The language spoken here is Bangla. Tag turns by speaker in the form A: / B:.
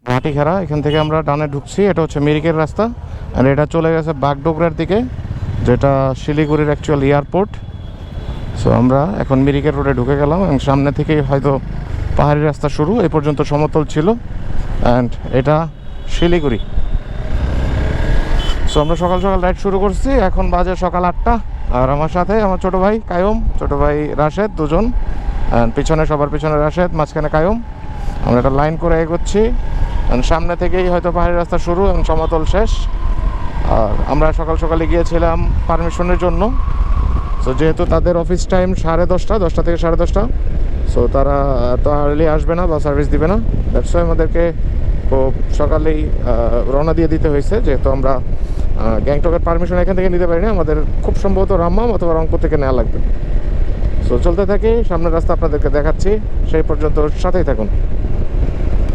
A: ভাটিখারা, এখান থেকে আমরা ডানে ঢুকছি। এটা হচ্ছে মিরিকের রাস্তা, আর এটা চলে গেছে বাগডোগরার দিকে, যেটা শিলিগুড়ির অ্যাকচুয়াল এয়ারপোর্ট। সো আমরা এখন মিরিকের রোডে ঢুকে গেলাম, এবং সামনে থেকেই হয়তো পাহাড়ি রাস্তা শুরু, এই পর্যন্ত সমতল ছিল। অ্যান্ড এটা শিলিগুড়ি। সো আমরা সকাল সকাল রাইড শুরু করছি, এখন বাজে সকাল 8টা। আর আমার সাথে আমার ছোটো ভাই কায়ুম, ছোটো ভাই রাশেদ, দুজন। অ্যান্ড পিছনে, সবার পিছনে রাশেদ, মাঝখানে কায়ুম। আমরা একটা লাইন করে এগোচ্ছি, সামনে থেকেই হয়তো পাহাড়ি রাস্তা শুরু এবং সমতল শেষ। আর আমরা সকাল সকালে গিয়েছিলাম পারমিশনের জন্য। সো যেহেতু তাদের অফিস টাইম 10:30, 10টা থেকে 10:30, সো তারা তো আর্লি আসবে না বা সার্ভিস দিবে না। দ্যাটস ওয়াই আমাদেরকে খুব সকালেই রওনা দিয়ে দিতে হয়েছে, যেহেতু আমরা গ্যাংটকের পারমিশন এখান থেকে নিতে পারি না, আমাদের খুব সম্ভবত রামমাম অথবা রংপুর থেকে নেওয়া লাগবে। সো চলতে থাকি, সামনের রাস্তা আপনাদেরকে দেখাচ্ছি, সেই পর্যন্ত সাথেই থাকুন।